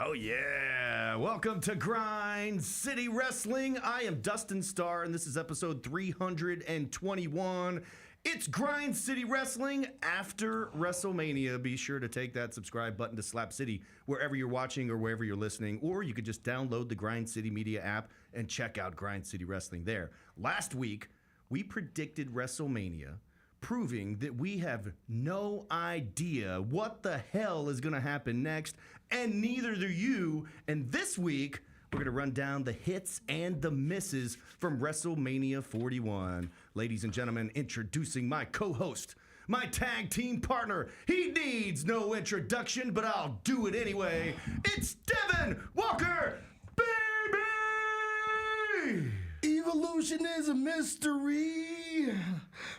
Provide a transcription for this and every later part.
Oh, yeah. Welcome to Grind City Wrestling. I am Dustin Starr, and this is episode 321. It's Grind City Wrestling after WrestleMania. Be sure to take that subscribe button to Slap City wherever you're watching or wherever you're listening, or you could just download the Grind City Media app and check out Grind City Wrestling there. Last week, we predicted WrestleMania, proving that we have no idea what the hell is going to happen next, and neither do you. And this week, we're going to run down the hits and the misses from WrestleMania 41. Ladies and gentlemen, introducing my co-host, my tag team partner. He needs no introduction, but I'll do it anyway. It's Devin Walker, baby! Evolution is a mystery,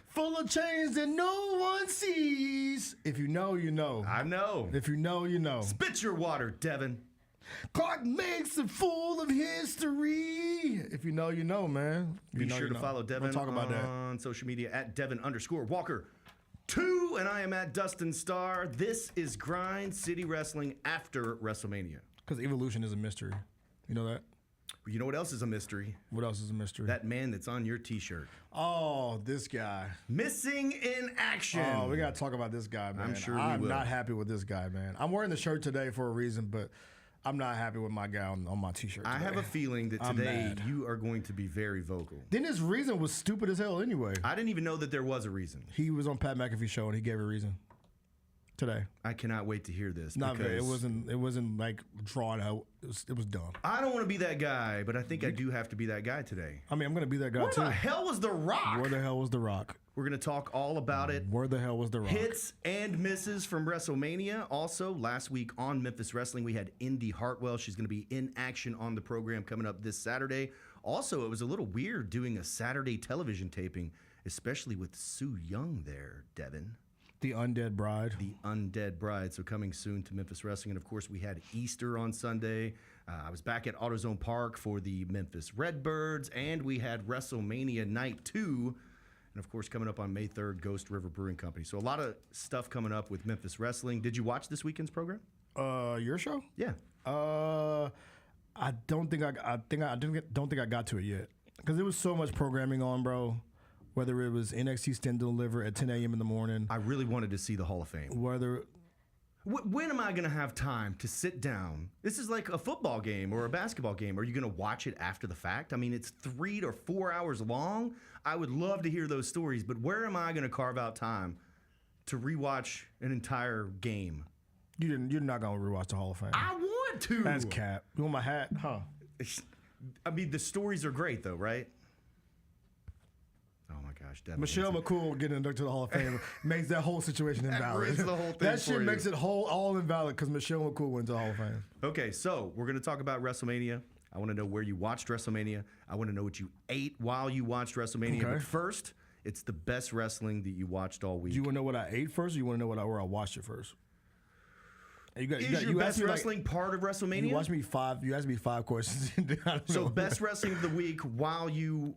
full of change that no one sees. If you know, you know. I know. If you know, you know. Spit your water, Devin. Clark makes it full of history. If you know, you know, man. Be sure to follow Devin on social media at Devin_Walker2, and I am at Dustin Starr. This is Grind City Wrestling after WrestleMania. Because evolution is a mystery. You know that? You know what else is a mystery? What else is a mystery? That man that's on your t-shirt. Oh, this guy. Missing in action. Oh, we got to talk about this guy, man. I'm sure we will. I'm not happy with this guy, man. I'm wearing the shirt today for a reason, but I'm not happy with my guy on my t-shirt today. I have a feeling that today you are going to be very vocal. Then his reason was stupid as hell anyway. I didn't even know that there was a reason. He was on Pat McAfee's show and he gave a reason today. I cannot wait to hear this. Not very. It wasn't like drawn out. It was dumb. I don't want to be that guy, but I think I do have to be that guy today. I mean, I'm going to be that guy too. Where the hell was The Rock? Where the hell was The Rock? We're going to talk all about it. Where the hell was The Rock? Hits and misses from WrestleMania. Also, last week on Memphis Wrestling, we had Indy Hartwell. She's going to be in action on the program coming up this Saturday. Also, it was a little weird doing a Saturday television taping, especially with Sue Young there, Devin. The Undead Bride. The Undead Bride. So coming soon to Memphis Wrestling. And, of course, we had Easter on Sunday. I was back at AutoZone Park for the Memphis Redbirds. And we had WrestleMania Night 2. And, of course, coming up on May 3rd, Ghost River Brewing Company. So a lot of stuff coming up with Memphis Wrestling. Did you watch this weekend's program? Your show? Yeah. I don't think I got to it yet. Because there was so much programming on, bro. Whether it was NXT Stand and Deliver at 10 a.m. in the morning. I really wanted to see the Hall of Fame. When am I going to have time to sit down? This is like a football game or a basketball game. Are you going to watch it after the fact? I mean, it's 3 to 4 hours long. I would love to hear those stories, but where am I going to carve out time to rewatch an entire game? You're not going to rewatch the Hall of Fame. I want to. That's cap. You want my hat? Huh? I mean, the stories are great, though, right? Oh my gosh, Devin. Michelle McCool getting inducted to the Hall of Fame makes that whole situation invalid. The whole thing that shit makes it all invalid because Michelle McCool went to the Hall of Fame. Okay, so we're going to talk about WrestleMania. I want to know where you watched WrestleMania. I want to know what you ate while you watched WrestleMania. Okay. But first, it's the best wrestling that you watched all week. Do you want to know what I ate first, or you want to know where I watched it first? Is your best wrestling part of WrestleMania? You asked me 5 questions. So best wrestling of the week where you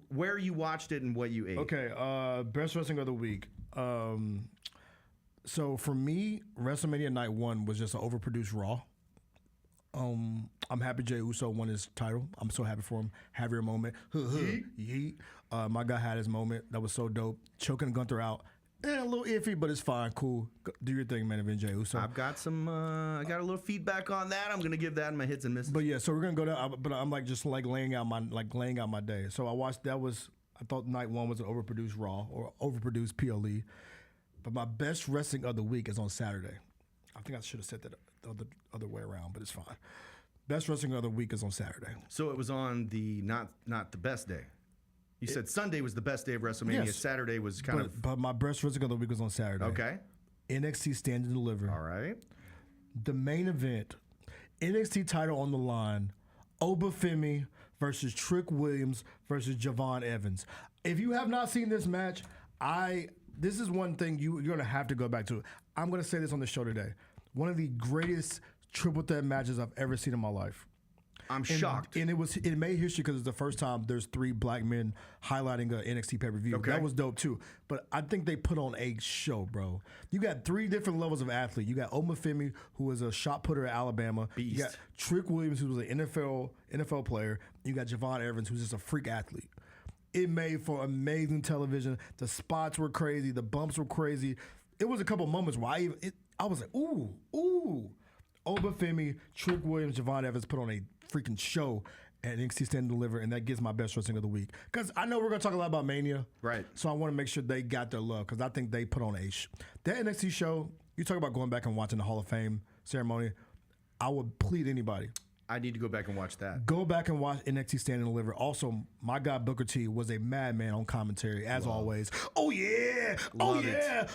watched it and what you ate. Okay, best wrestling of the week. So for me, WrestleMania Night 1 was just an overproduced Raw. I'm happy Jey Uso won his title. I'm so happy for him. Have your moment. Yeet. My guy had his moment. That was so dope. Choking Gunther out. A little iffy, but it's fine. Cool. Do your thing, man. Jey Uso. I've got some. I got a little feedback on that. I'm gonna give that in my hits and misses. But yeah, so we're gonna go down. But I'm just laying out my day. So I watched. I thought Night 1 was an overproduced Raw or overproduced PLE. But my best wrestling of the week is on Saturday. I think I should have said that the other way around, but it's fine. Best wrestling of the week is on Saturday. So it was on the not the best day. You said Sunday was the best day of WrestleMania. Yes. Saturday was But my best wrestling of the week was on Saturday. Okay. NXT Stand and Deliver. All right. The main event, NXT title on the line, Obafemi versus Trick Williams versus Javon Evans. If you have not seen this match, this is one thing you're going to have to go back to. I'm going to say this on the show today. One of the greatest triple threat matches I've ever seen in my life. I'm shocked. And it made history because it's the first time there's 3 black men highlighting a NXT pay-per-view. Okay. That was dope too. But I think they put on a show, bro. You got 3 different levels of athlete. You got Omafemi, who was a shot putter at Alabama. Beast. You got Trick Williams, who was an NFL player. You got Javon Evans, who's just a freak athlete. It made for amazing television. The spots were crazy. The bumps were crazy. It was a couple moments where I was like, ooh. Obafemi, Trick Williams, Javon Evans put on a freaking show at NXT Stand and Deliver, and that gets my best wrestling of the week. Because I know we're going to talk a lot about Mania. Right. So I want to make sure they got their love, because I think they put on that NXT show, you talk about going back and watching the Hall of Fame ceremony, I would plead anybody. I need to go back and watch that. Go back and watch NXT Stand and Deliver. Also, my guy Booker T was a madman on commentary, as always. Oh yeah, Love it.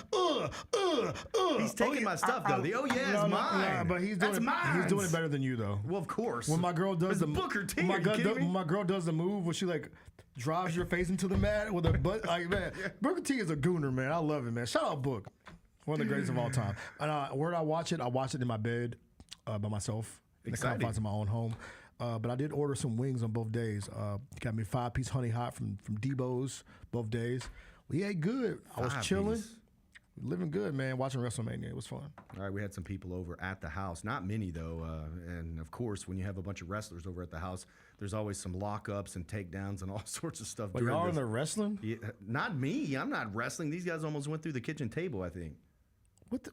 He's taking my stuff though. Is mine. But he's doing mine. He's doing it better than you though. Well, of course. When my girl does Booker T. when my girl does the move where she like drives your face into the mat with her butt, like man, Booker T is a gooner, man. I love it, man. Shout out Book, one of the greatest of all time. And where did I watch it? I watched it in my bed by myself. In the confines of my own home. But I did order some wings on both days. Got me 5-piece honey hot from Debo's both days. We ate good. I was chilling. Living good, man, watching WrestleMania. It was fun. All right, we had some people over at the house. Not many, though. And, of course, when you have a bunch of wrestlers over at the house, there's always some lockups and takedowns and all sorts of stuff. But y'all in there wrestling? Yeah, not me. I'm not wrestling. These guys almost went through the kitchen table, I think.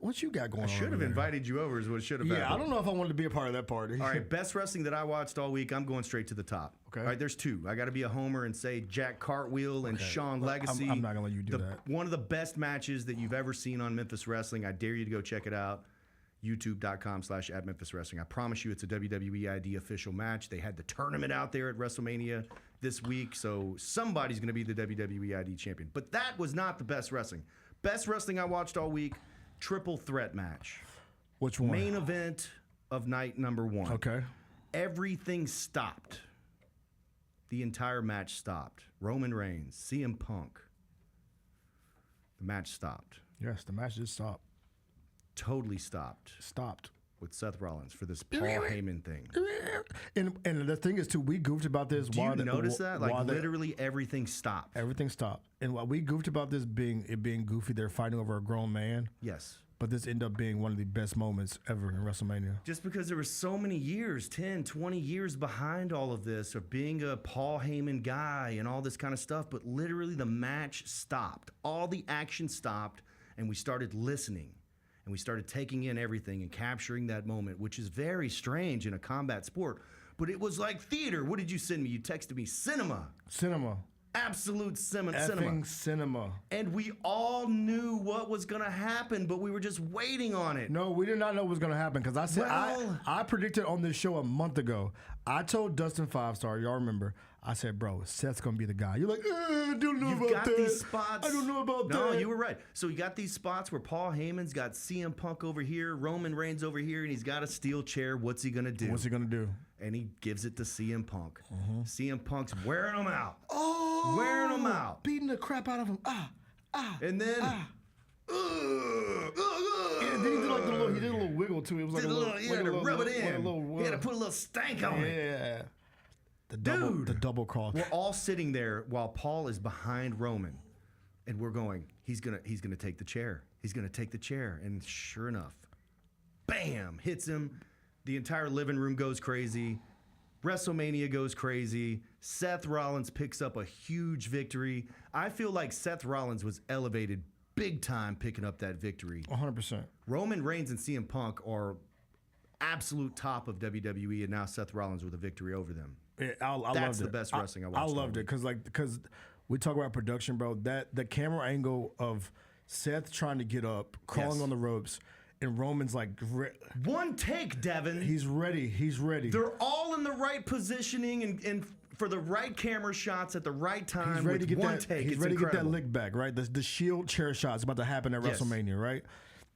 What you got going on? I should have invited you over is what it should have been. Yeah, I don't know if I wanted to be a part of that party. All right, best wrestling that I watched all week, I'm going straight to the top. Okay. All right, there's 2. I got to be a homer and say Jack Cartwheel and Sean Legacy. I'm not going to let you do that. One of the best matches that you've ever seen on Memphis Wrestling. I dare you to go check it out. YouTube.com/@MemphisWrestling. I promise you it's a WWE ID official match. They had the tournament out there at WrestleMania this week, so somebody's going to be the WWE ID champion. But that was not the best wrestling. Best wrestling I watched all week, triple threat match. Which one? Main event of night number 1. Okay. Everything stopped. The entire match stopped. Roman Reigns, CM Punk. The match stopped. Yes, the match just stopped. Totally stopped. Stopped. With Seth Rollins for this Paul Heyman thing. And the thing is, too, we goofed about this. Do you notice that? Like, literally everything stopped. Everything stopped. And while we goofed about this being goofy, they're fighting over a grown man. Yes. But this ended up being one of the best moments ever in WrestleMania. Just because there were so many years, 10, 20 years behind all of this, of being a Paul Heyman guy and all this kind of stuff. But literally the match stopped. All the action stopped, and we started listening. And we started taking in everything and capturing that moment, which is very strange in a combat sport. But it was like theater. What did you send me? You texted me cinema. Cinema. Absolute cinema. Cinema. And we all knew what was going to happen, but we were just waiting on it. No, we did not know what was going to happen because I said I predicted on this show a month ago. I told Dustin 5-Star, y'all remember, I said, bro, Seth's going to be the guy. You're like, I don't know about that. These spots. I don't know about that. No, you were right. So you got these spots where Paul Heyman's got CM Punk over here, Roman Reigns over here, and he's got a steel chair. What's he going to do? What's he going to do? And he gives it to CM Punk. CM Punk's wearing him out. Oh! Wearing him out. Beating the crap out of him. And then... And then he did like he did a little wiggle too. It was like a little. He had to rub it in. He had to put a little stank on it. Yeah. The double cross. We're all sitting there while Paul is behind Roman, and we're going, he's gonna take the chair. He's gonna take the chair, and sure enough, bam, hits him. The entire living room goes crazy. WrestleMania goes crazy. Seth Rollins picks up a huge victory. I feel like Seth Rollins was elevated big time picking up that victory. 100%. Roman Reigns and CM Punk are absolute top of WWE, and now Seth Rollins with a victory over them. Yeah, I That's loved the it. best wrestling I watched. I loved it because we talk about production, bro. That the camera angle of Seth trying to get up, crawling on the ropes, and Roman's like one take, Devin. He's ready. They're all in the right positioning and for the right camera shots at the right time. He's ready to get one that. take. He's ready to get that lick back, right? The Shield chair shot's about to happen at WrestleMania, right?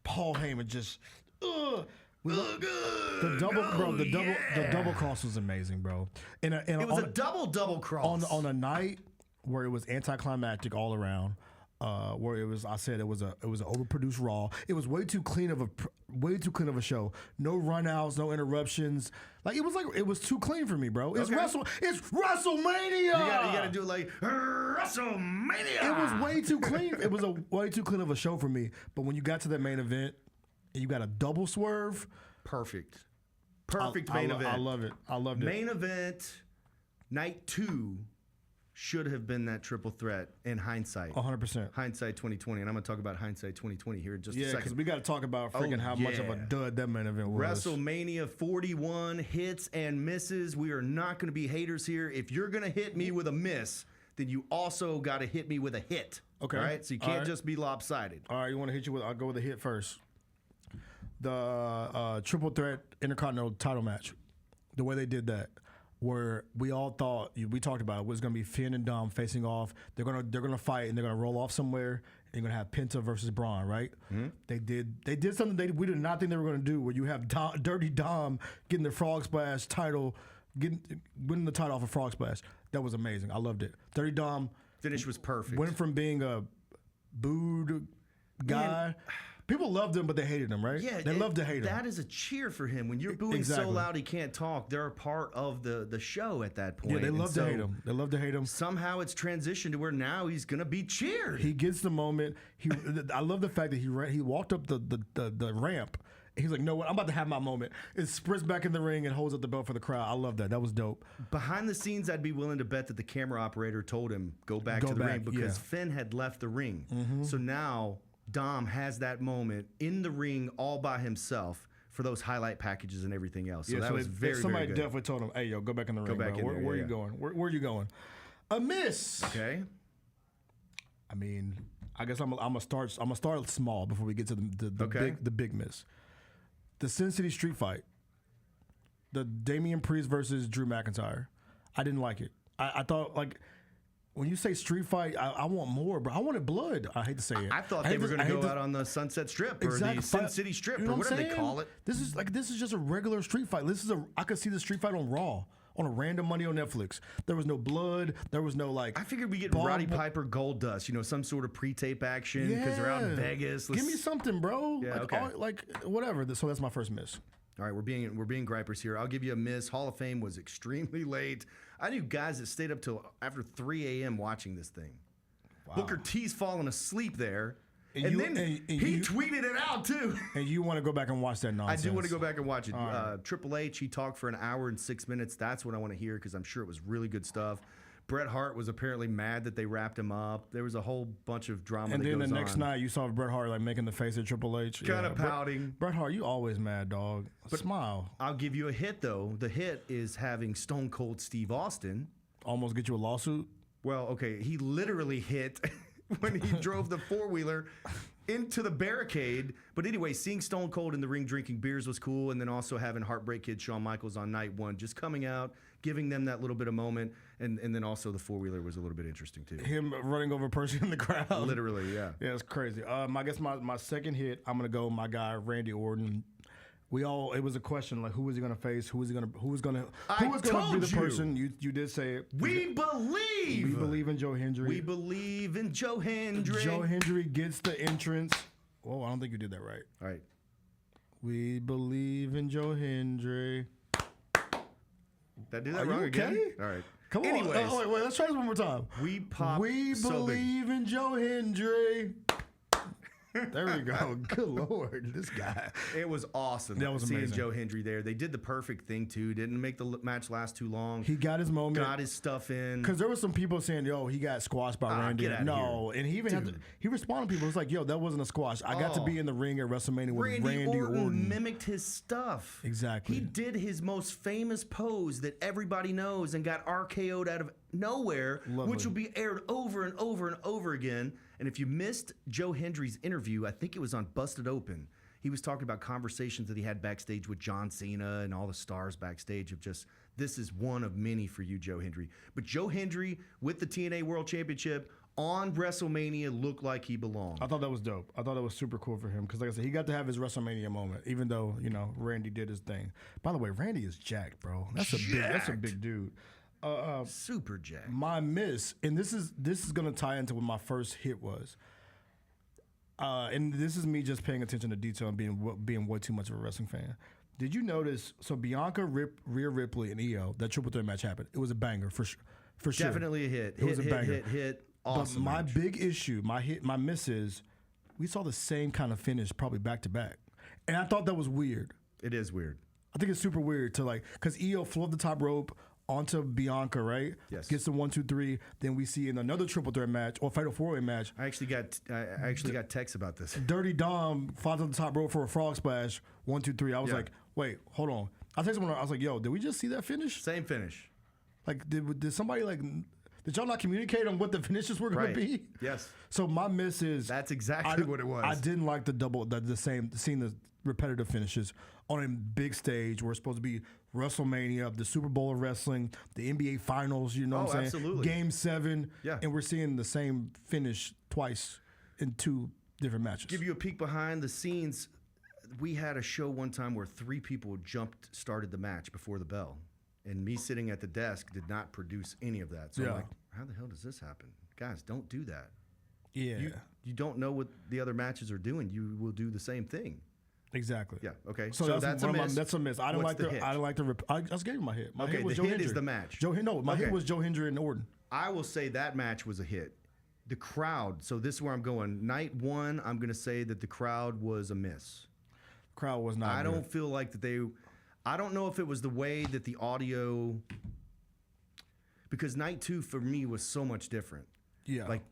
Paul Heyman just. The double cross was amazing, bro. It was a double cross on a night where it was anticlimactic all around. where I said it was an overproduced Raw. It was way too clean of a show. No runouts, no interruptions. It was too clean for me, bro. It's WrestleMania. You gotta do it like WrestleMania. It was way too clean. It was a way too clean of a show for me. But when you got to that main event, and you got a double swerve, perfect main event. I love it. I loved it. Main event, night 2. Should have been that triple threat in hindsight. 100%. Hindsight 2020. And I'm going to talk about hindsight 2020 here in just a Yeah, second. because we got to talk about freaking how much of a dud that main event was. WrestleMania 41, hits and misses. We are not going to be haters here. If you're going to hit me with a miss, then you also got to hit me with a hit. Okay. All right? So you can't just be lopsided. All right, you want to hit you with, I'll go with a hit first. The triple threat intercontinental title match. The way they did that. Where we all thought, we talked about it, was going to be Finn and Dom facing off. They're gonna fight and they're gonna roll off somewhere. And you're gonna have Penta versus Braun, right? Mm-hmm. They did something we did not think they were gonna do. Where you have Dirty Dom getting the Frog Splash title, winning the title off of Frog Splash. That was amazing. I loved it. Dirty Dom finish was perfect. Went from being a booed guy. Man. People loved him, but they hated him, right? Yeah, they love to hate him. That is a cheer for him. When you're booing so loud he can't talk, they're a part of the show at that point. Yeah, they love to hate him. They love to hate him. Somehow it's transitioned to where now he's gonna be cheered. He gets the moment. I love the fact that he walked up the ramp. He's like, "No, what? I'm about to have my moment." And sprints back in the ring and holds up the belt for the crowd. I love that. That was dope. Behind the scenes, I'd be willing to bet that the camera operator told him go back to the ring because Finn had left the ring. Mm-hmm. So now Dom has that moment in the ring all by himself for those highlight packages and everything else. So that was very, somebody very good. definitely told him, "Hey, yo, go back in the ring. Go back in there. Where are you going? Where are you going?" A miss. Okay. I mean, I guess I'm gonna start small before we get to the big miss. The Sin City Street Fight. The Damian Priest versus Drew McIntyre. I didn't like it. I thought when you say street fight, I want more, bro. I wanted blood. I hate to say it. I thought they were going to go out on the Sunset Strip or the Sin City Strip or whatever they call it. This is just a regular street fight. I could see the street fight on Raw on a random Monday on Netflix. There was no blood. There was no I figured we get Roddy Piper Goldust, some sort of pre-tape action because they're out in Vegas. Give me something, bro. Yeah, whatever. So that's my first miss. All right, we're being gripers here. I'll give you a miss. Hall of Fame was extremely late. I knew guys that stayed up till after 3 a.m. watching this thing. Wow. Booker T's falling asleep there. And then he tweeted it out, too. And you want to go back and watch that nonsense. I do want to go back and watch it. Triple H, he talked for an hour and 6 minutes. That's what I want to hear because I'm sure it was really good stuff. Bret Hart was apparently mad that they wrapped him up. There was a whole bunch of drama and that goes on. And then the next night, you saw Bret Hart making the face at Triple H. Kind of pouting. Bret Hart, you always mad, dog. But smile. I'll give you a hit, though. The hit is having Stone Cold Steve Austin. Almost get you a lawsuit? Well, okay, he literally hit when he drove the four-wheeler into the barricade. But anyway, seeing Stone Cold in the ring drinking beers was cool, and then also having Heartbreak Kid Shawn Michaels on night 1 just coming out, giving them that little bit of moment, and then also the four-wheeler was a little bit interesting too. Him running over a person in the crowd. Literally, yeah. Yeah, it's crazy. I guess my second hit, I'm going to go my guy, Randy Orton. It was a question who was he going to face? Who was going to be the person? You did say it. We believe in Joe Hendry. We believe in Joe Hendry. Joe Hendry gets the entrance. Oh, I don't think you did that right. All right. We believe in Joe Hendry. Did I do that wrong again? All right. Come on. Anyways, wait. Let's try this one more time. We believe in Joe Hendry. There we go. Good Lord, this guy. It was awesome. That was seeing amazing. Joe Hendry there. They did the perfect thing too. Didn't make the match last too long. He got his moment. Got his stuff in. Because there was some people saying, "Yo, he got squashed by Randy." No, and he even he responded to people. It's like, "Yo, that wasn't a squash. I got to be in the ring at WrestleMania with Randy Orton." Mimicked his stuff. Exactly. He did his most famous pose that everybody knows and got RKO'd out of nowhere, which will be aired over and over and over again. And if you missed Joe Hendry's interview, I think it was on Busted Open. He was talking about conversations that he had backstage with John Cena and all the stars backstage of just, this is one of many for you, Joe Hendry. But Joe Hendry with the TNA World Championship on WrestleMania looked like he belonged. I thought that was dope. I thought that was super cool for him because, like I said, he got to have his WrestleMania moment, even though, Randy did his thing. By the way, Randy is jacked, bro. That's a big dude. Super jacked. My miss, and this is gonna tie into what my first hit was. And this is me just paying attention to detail and being way too much of a wrestling fan. Did you notice? So Bianca, Rhea Ripley, and Io, that triple threat match happened. It was a banger for sure. Definitely a hit. It was a banger. Hit. Awesome. But my big issue, my miss is, we saw the same kind of finish probably back to back, and I thought that was weird. It is weird. I think it's super weird to because Io flew up the top rope onto Bianca, right? Yes. Gets the 1, 2, 3. Then we see in another triple threat match or fatal 4-way match. I actually got texts about this. Dirty Dom flies up the top rope for a frog splash. 1, 2, 3. I was like, wait, hold on. I texted someone. I was like, yo, did we just see that finish? Same finish. Like, did somebody did y'all not communicate on what the finishes were going to be? Yes. So my miss is that's exactly what it was. I didn't like seeing the repetitive finishes on a big stage where it's supposed to be WrestleMania, the Super Bowl of wrestling, the NBA Finals. You know what I'm saying? Absolutely. Game 7. Yeah. And we're seeing the same finish twice in 2 different matches. Give you a peek behind the scenes. We had a show one time where 3 people started the match before the bell. And me sitting at the desk did not produce any of that. So I'm like, how the hell does this happen? Guys, don't do that. Yeah. You don't know what the other matches are doing. You will do the same thing. Exactly. Yeah. Okay. So that's a miss. That's a miss. I don't like the. I don't like the. I just gave you my hit. My hit was Joe Hendry. Is the match. My hit was Joe Hendry and Orton. I will say that match was a hit. The crowd. So this is where I'm going. Night 1, I'm going to say that the crowd was a miss. Crowd was not. I don't feel like that they. I don't know if it was the way that the audio. Because night 2 for me was so much different. Yeah. Like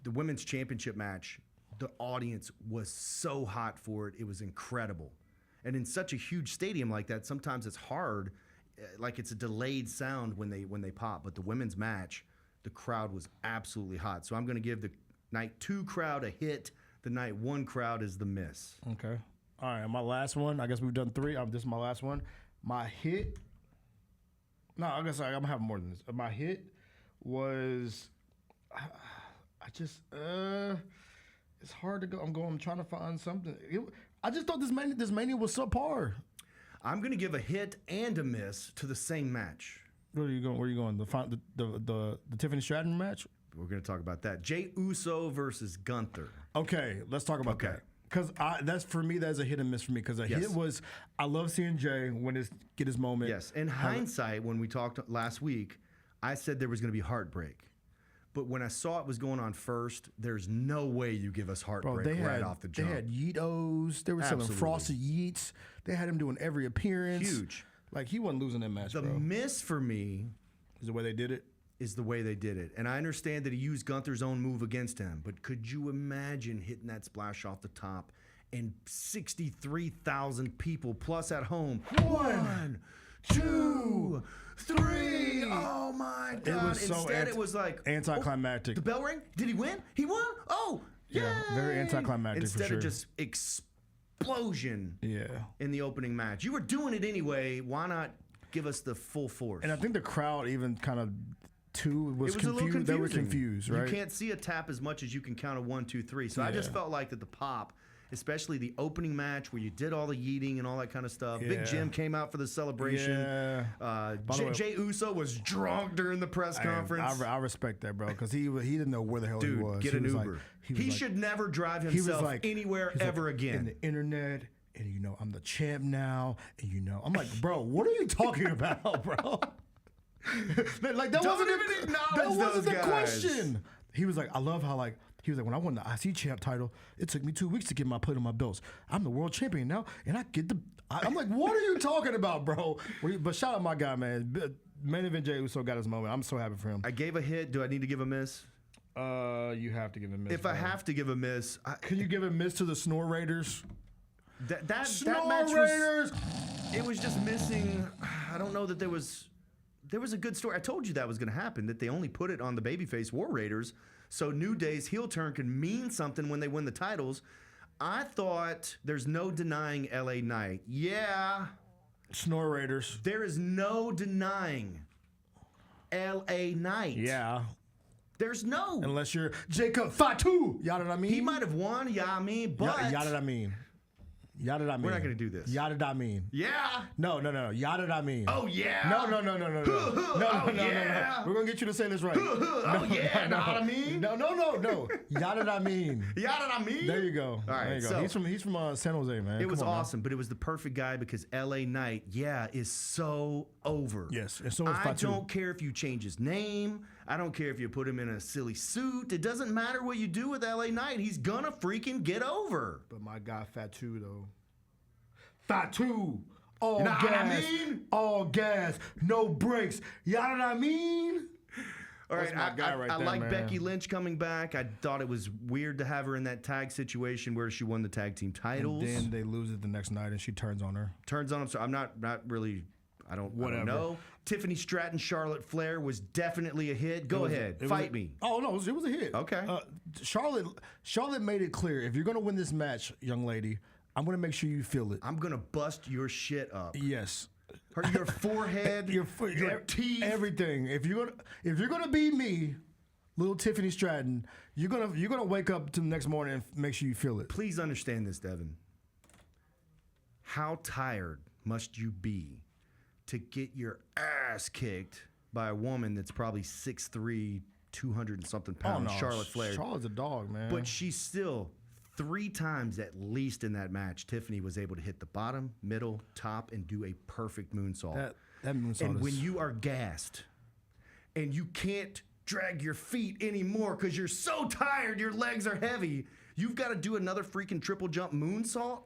the women's championship match. The audience was so hot for it. It was incredible. And in such a huge stadium like that, sometimes it's hard. Like it's a delayed sound when they pop. But the women's match, the crowd was absolutely hot. So I'm going to give the night 2 crowd a hit. The night 1 crowd is the miss. Okay. All right. My last one. I guess we've done 3. This is my last one. My hit. No, I guess I'm going to have more than this. My hit was. I just. It's hard to go. I'm trying to find something. I just thought this mania was subpar. I'm going to give a hit and a miss to the same match. Where are you going? The Tiffany Stratton match? We're going to talk about that. Jey Uso versus Gunther. Okay, let's talk about that. Because that's for me. That's a hit and miss for me. Because a hit was I love seeing Jey get his moment. Yes. In hindsight, when we talked last week, I said there was going to be heartbreak. But when I saw it was going on first, there's no way you give us heartbreak right off the jump. They had Yeetos. They were selling frosted Yeets. They had him doing every appearance. Huge. Like, he wasn't losing that match, The miss for me is the way they did it. And I understand that he used Gunther's own move against him. But could you imagine hitting that splash off the top and 63,000 people plus at home? 1, 2, 3. Oh my God! It was like anticlimactic. The bell rang. Did he win? He won. Oh, yeah, very anticlimactic. Instead for sure. of just explosion. Yeah. In the opening match, you were doing it anyway. Why not give us the full force? And I think the crowd even kind of was confused. A little confusing. They were confused, right? You can't see a tap as much as you can count a 1, 2, 3. So I just felt like that the pop. Especially the opening match where you did all the yeeting and all that kind of stuff. Yeah. Big Jim came out for the celebration. Yeah. Jey Uso was drunk during the press conference. I respect that, bro, because he didn't know where the hell he was. Get an Uber. He should never drive himself anywhere ever again. In the internet, and I'm the champ now, and I'm like, bro, what are you talking about, bro? Like that wasn't the question. He was like, I love how he was like, when I won the IC champ title, it took me 2 weeks to get my put on my belts. I'm the world champion now, and I get I'm like, what are you talking about, bro? But shout out my guy, man. Main event Jey Uso got his moment. I'm so happy for him. I gave a hit. Do I need to give a miss? You have to give a miss. If I have to give a miss, can you give a miss to the Snore Raiders? That match was. It was just missing. I don't know that there was a good story. I told you that was going to happen. That they only put it on the babyface War Raiders. So New Day's heel turn can mean something when they win the titles. I thought there's no denying LA Knight. Yeah. Snore Raiders. There is no denying LA Knight. Yeah. There's no. Unless you're Jacob Fatu. You know what I mean? He might have won, but. You know what I mean? Yada I mean. We're not going to do this. Yada I mean. Yeah. No. Yada I mean. Oh, yeah. No. No. We're going to get you to say this right. Oh, yeah. Know what I mean? No. Yada I mean. Yada I mean? There you go. All right. There you go. So he's from San Jose, man. it was awesome, but it was the perfect guy because LA Knight, is so over. Yes. And so is I Fatu. don't care if you change his name. I don't care if you put him in a silly suit. It doesn't matter what you do with LA Knight. He's gonna freaking get over. But my guy Fatu, though. Fatu. All You know gas. what I mean? All gas. No brakes. You know what I mean? All right, That's my guy right I there, like man. Becky Lynch coming back. I thought it was weird to have her in that tag situation where she won the tag team titles. And then they lose it the next night, and she turns on her. Turns on him, so I'm not really. I don't Whatever. know. Tiffany Stratton, Charlotte Flair was definitely a hit. Go ahead, fight me. Oh no, it was a hit. Okay. Charlotte made it clear. If you're gonna win this match, young lady, I'm gonna make sure you feel it. I'm gonna bust your shit up. Yes. Your forehead, your teeth, everything. If you're gonna be me, little Tiffany Stratton, you're gonna wake up to the next morning and make sure you feel it. Please understand this, Devin. How tired must you be to get your ass kicked by a woman that's probably 6'3", 200 and something pounds, Charlotte Flair? Charlotte's a dog, man. But she's still 3 times at least in that match. Tiffany was able to hit the bottom, middle, top, and do a perfect moonsault. That moonsault and is... when you are gassed and you can't drag your feet anymore because you're so tired, your legs are heavy, you've got to do another freaking triple jump moonsault.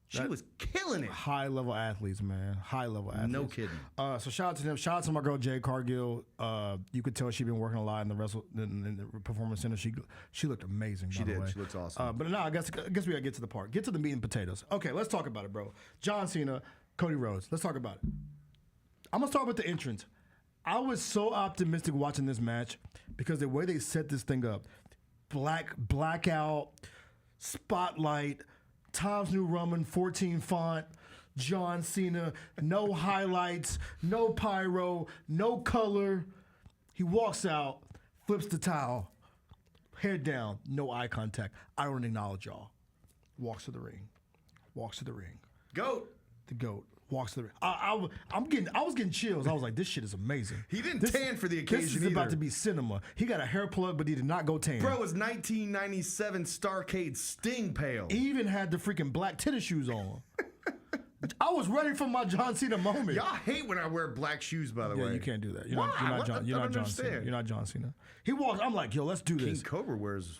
She was killing it. High level athletes, man. High level athletes. No kidding. So shout out to them. Shout out to my girl Jade Cargill. You could tell she'd been working a lot in the performance center. She looked amazing. She by the did. way. She looks awesome. But no, I guess we gotta get to the part. Get to the meat and potatoes. Okay, let's talk about it, bro. John Cena, Cody Rhodes. Let's talk about it. I'm gonna start with the entrance. I was so optimistic watching this match because the way they set this thing up, blackout, spotlight. Times New Roman, 14 font, John Cena, no highlights, no pyro, no color. He walks out, flips the towel, head down, no eye contact. I don't acknowledge y'all. Walks to the ring. Goat. The GOAT. Walks to the ring. I was getting chills. I was like, this shit is amazing. He didn't tan for the occasion This is either. about to be cinema. He got a hair plug, but he did not go tan. Bro, it was 1997 Starcade Sting Pale. He even had the freaking black tennis shoes on. I was ready for my John Cena moment. Y'all hate when I wear black shoes, by the way. Yeah, you can't do that. You're Why? not John Cena. You're not John Cena. He walks. I'm like, yo, let's do King this. Cobra wears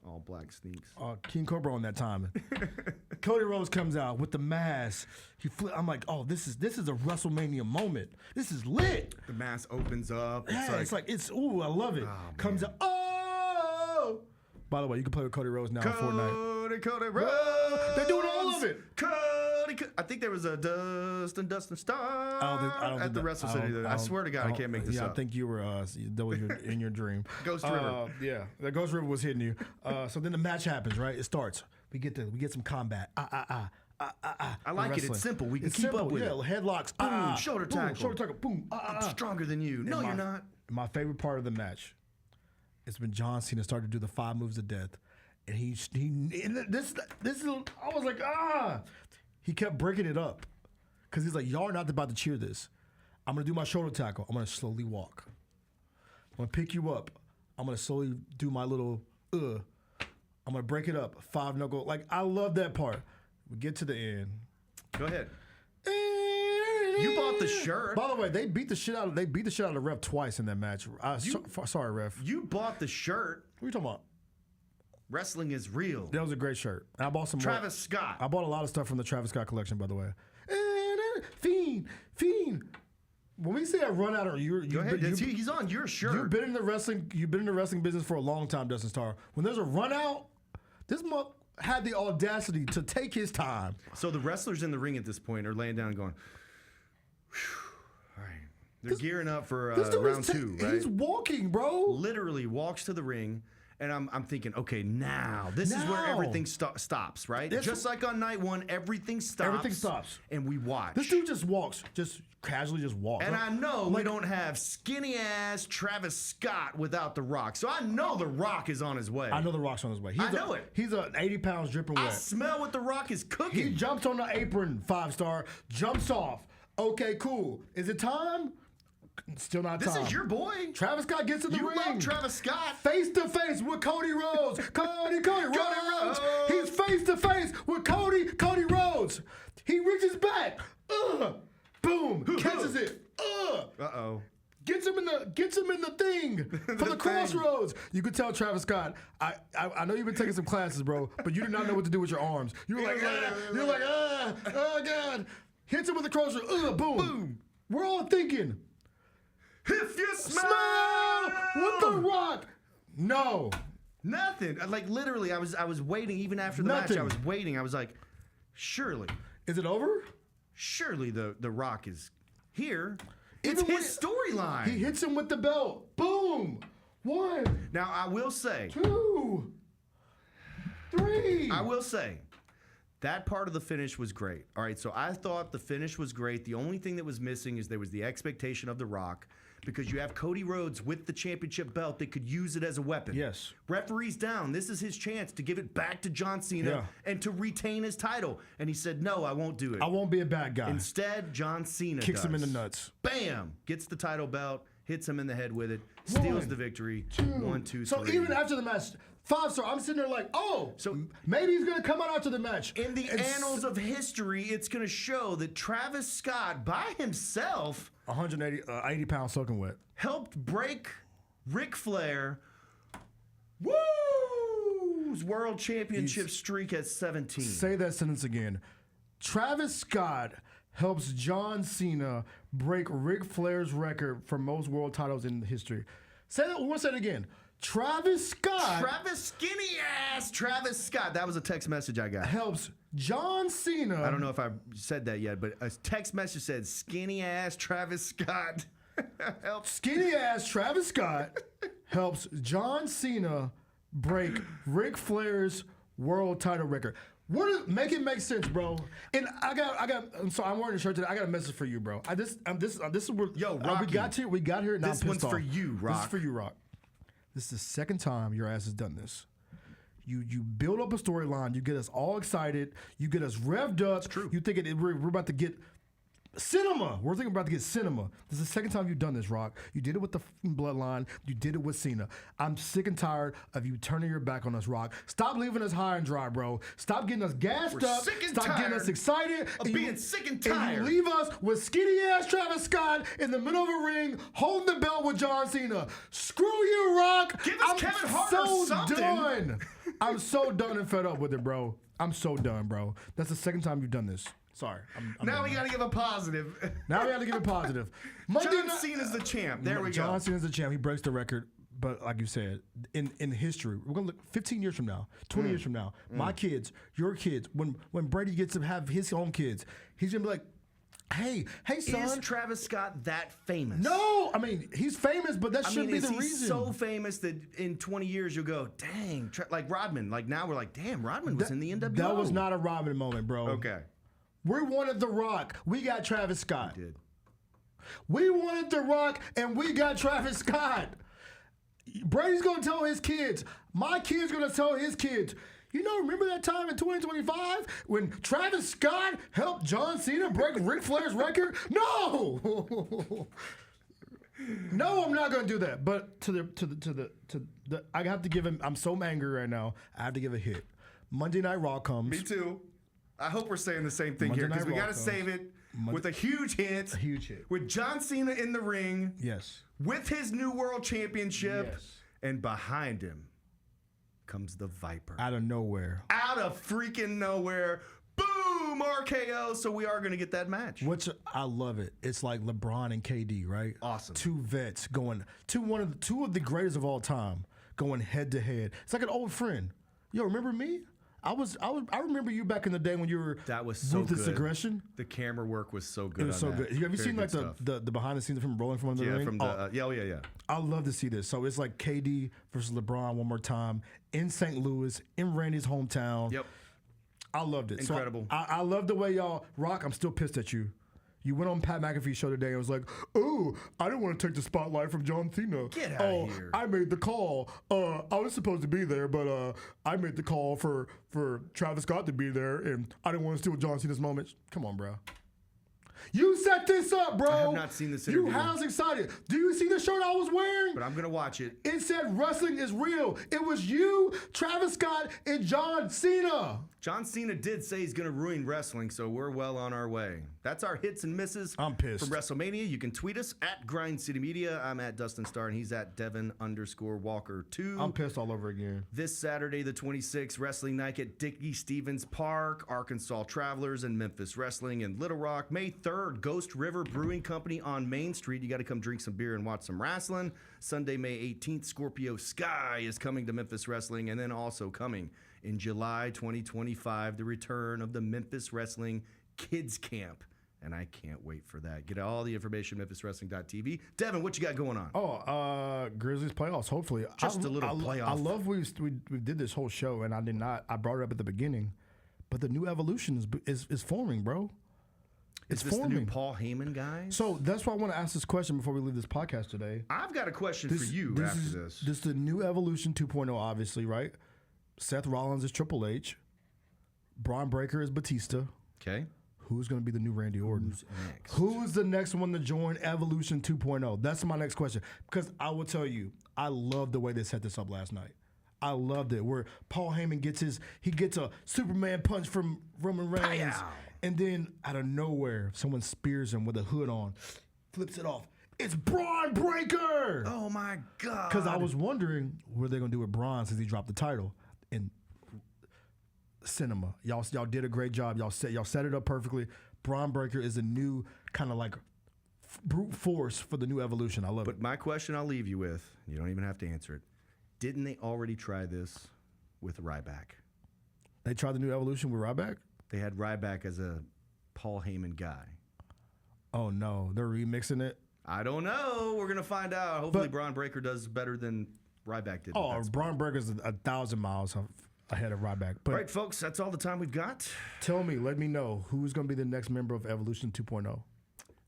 all black sneaks. King Cobra on that time. Cody Rhodes comes out with the mask. I'm like, oh, this is a WrestleMania moment. This is lit. The mask opens up. Ooh, I love it. Comes out. Oh. By the way, you can play with Cody Rhodes now on Fortnite. Cody Rhodes. They're doing all of it. I think there was a Dustin Starr at the Wrestle I City. I swear to God, I can't make this up. I think you were that was in your dream. Ghost River. Yeah, the Ghost River was hitting you. So then the match happens, right? It starts. We get some combat. I like it. Wrestling. It's simple. We can It's keep simple, up with it. Headlocks. Boom, shoulder tackle. Boom. I'm stronger than you. No, you're not. My favorite part of the match is when John Cena started to do the 5 moves of death, and this is. I was like, He kept breaking it up because he's like, y'all are not about to cheer this. I'm gonna do my shoulder tackle. I'm gonna slowly walk. I'm gonna pick you up. I'm gonna slowly do my little. I'm gonna break it up. 5 knuckle. Like, I love that part. We get to the end. Go ahead. You bought the shirt. By the way, they beat the shit out of the ref twice in that match. Sorry, ref. You bought the shirt. What are you talking about? Wrestling is real. That was a great shirt. And I bought some Travis Scott. I bought a lot of stuff from the Travis Scott collection, by the way. Fiend. When we say a run out, Go ahead. He's on your shirt. You've been in the wrestling business for a long time, Dustin Starr. When there's a run out, this month had the audacity to take his time. So the wrestlers in the ring at this point are laying down and going, all right. They're gearing up for round 2, right? He's walking, bro. Literally walks to the ring And I'm thinking, okay, now this is where everything stops, right? Just like on night one, everything stops. Everything stops. And we watch. This dude just walks, just casually just walks. And I know we don't have skinny ass Travis Scott without The Rock. So I know The Rock is on his way. I know The Rock's on his way. I know it. He's 80 pounds dripping wet. I smell what The Rock is cooking. He jumps on the apron, 5-star, jumps off. Okay, cool. Is it time? Still not time. This is your boy. Travis Scott gets in the ring. You love Travis Scott. Face to face with Cody Rhodes. Cody Rhodes. He's face to face with Cody Rhodes. He reaches back. Boom. Catches it. Uh-oh. Gets him in the thing for the crossroads. You could tell Travis Scott. I know you've been taking some classes, bro, but you did not know what to do with your arms. You're like, oh God. Hits him with the crossroads. Boom. Boom. We're all thinking, if you smile with The Rock. No. Nothing. Like literally, I was waiting even after the match. I was waiting. I was like, surely. Is it over? Surely the Rock is here. It's his storyline. He hits him with the belt. Boom. 1. Now I will say 2, 3. I will say that part of the finish was great. All right, so I thought the finish was great. The only thing that was missing is there was the expectation of The Rock, because you have Cody Rhodes with the championship belt that could use it as a weapon. Yes. Referee's down. This is his chance to give it back to John Cena and to retain his title. And he said, no, I won't do it. I won't be a bad guy. Instead, John Cena kicks him in the nuts. Bam! Gets the title belt, hits him in the head with it, steals the victory. 1, 2, 3. So even after the match, 5-star, I'm sitting there like, so maybe he's going to come out after the match. In the annals of history, it's going to show that Travis Scott, by himself, 80 pounds soaking wet, helped break Ric Flair's world championship streak at 17. Say that sentence again. Travis Scott helps John Cena break Ric Flair's record for most world titles in history. Say that. We'll say it again. Travis Scott. Skinny ass Travis Scott. That was a text message I got. Helps John Cena. I don't know if I said that yet, but a text message said skinny ass Travis Scott. Skinny ass Travis Scott helps John Cena break Ric Flair's world title record. Make it make sense, bro. And so I'm wearing a shirt today. I got a message for you, bro. This is where Rocky. we got here. Now this one's for you, Rock. This is for you, Rock. This is the second time your ass has done this. You build up a storyline. You get us all excited. You get us revved up. It's true. You think we're about to get cinema. We're thinking about to get cinema. This is the second time you've done this, Rock. You did it with the Bloodline. You did it with Cena. I'm sick and tired of you turning your back on us, Rock. Stop leaving us high and dry, bro. Stop getting us gassed up. Stop getting us excited. Being sick and tired. And you leave us with skinny ass Travis Scott in the middle of a ring holding the belt with John Cena. Screw you, Rock. Give us Kevin Hart or something. Done. I'm so done and fed up with it, bro. I'm so done, bro. That's the second time you've done this. Sorry. Now we got to give a positive. Now we got to give a positive. John Cena's the champ. There we go. John Cena's the champ. He breaks the record. But like you said, in history, we're going to look 15 years from now, 20 years from now, my kids, your kids, when Brady gets to have his own kids, he's going to be like, hey, son. Is Travis Scott that famous? No. I mean, he's famous, but that shouldn't be the reason. He's so famous that in 20 years you'll go, dang, like Rodman. Like now we're like, damn, Rodman was in the NWO. That was not a Rodman moment, bro. Okay. We wanted The Rock. We got Travis Scott. We did. We wanted The Rock, and we got Travis Scott. Brady's going to tell his kids. My kid's going to tell his kids. You know, remember that time in 2025 when Travis Scott helped John Cena break Ric Flair's record? No. No, I'm not going to do that. But to the I have to give him. I'm so angry right now. I have to give a hit. Monday Night Raw comes. Me too. I hope we're saying the same thing here because we got to save it with a huge hit. A huge hit. With John Cena in the ring. Yes. With his new world championship. Yes. And behind him comes the Viper. Out of nowhere. Out of freaking nowhere. Boom! RKO. So we are going to get that match. Which I love it. It's like LeBron and KD, right? Awesome. Two vets going, two of the greatest of all time going head to head. It's like an old friend. Yo, remember me? I remember you back in the day when you were That was so Ruthless good. Aggression. The camera work was so good. It was on so that. good. Have you Very seen like good stuff. the behind the scenes of him rolling from under the Yeah, ring? from the yeah. I love to see this. So it's like KD versus LeBron one more time in St. Louis, in Randy's hometown. Yep. I loved it. Incredible. So I love the way y'all rock. I'm still pissed at you. You went on Pat McAfee's show today and was like, "Oh, I didn't want to take the spotlight from John Cena. Get outta here. I made the call. I was supposed to be there, but I made the call for Travis Scott to be there, and I didn't want to steal John Cena's moment." Come on, bro. You set this up, bro. I have not seen this interview. You was excited. Do you see the shirt I was wearing? But I'm gonna watch it. It said wrestling is real. It was you, Travis Scott, and John Cena. John Cena did say he's gonna ruin wrestling, so we're well on our way. That's our hits and misses. I'm pissed. From WrestleMania. You can tweet us at Grind City Media. I'm at Dustin Starr, and he's at Devin_Walker2. I'm pissed all over again. This Saturday, the 26th, Wrestling Night at Dickie Stevens Park, Arkansas Travelers, and Memphis Wrestling in Little Rock. May 3rd, Ghost River Brewing Company on Main Street. You got to come drink some beer and watch some wrestling. Sunday, May 18th, Scorpio Sky is coming to Memphis Wrestling, and then also coming in July 2025, the return of the Memphis Wrestling Kids Camp. And I can't wait for that. Get all the information, memphiswrestling.tv. Devin, what you got going on? Grizzlies playoffs, hopefully. Just a little playoff. I love we did this whole show, and I brought it up at the beginning, but the new evolution is forming, bro. Is this forming. the new Paul Heyman guy? So that's why I want to ask this question before we leave this podcast today. I've got a question for you after this. This is the new Evolution 2.0, obviously, right? Seth Rollins is Triple H. Braun Breaker is Batista. Okay. Who's going to be the new Randy Orton? Who's next? Who's the next one to join Evolution 2.0? That's my next question. Because I will tell you, I love the way they set this up last night. I loved it. Where Paul Heyman gets a Superman punch from Roman Reigns. Pow! And then out of nowhere, someone spears him with a hood on, flips it off. It's Braun Breaker! Oh my God. Because I was wondering what they're going to do with Braun since he dropped the title. In cinema, y'all did a great job. Y'all set it up perfectly. Braun Breaker is a new kind of like brute force for the new Evolution. I love it. But my question I'll leave you with, you don't even have to answer it. Didn't they already try this with Ryback? They tried the new Evolution with Ryback? They had Ryback as a Paul Heyman guy. Oh no, they're remixing it? I don't know. We're going to find out. Hopefully Braun Breaker does better than Ryback did. Oh, Braun Breaker's 1,000 miles ahead of Ryback. But all right, folks, that's all the time we've got. Tell me, let me know, who's going to be the next member of Evolution 2.0?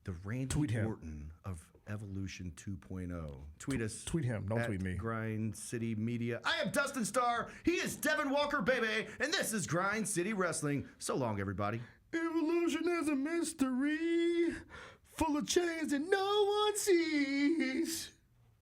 The Randy Orton of Evolution 2.0. Tweet us. Tweet him. Don't tweet me. Grind City Media. I am Dustin Starr. He is Devin Walker, baby. And this is Grind City Wrestling. So long, everybody. Evolution is a mystery full of chains that no one sees.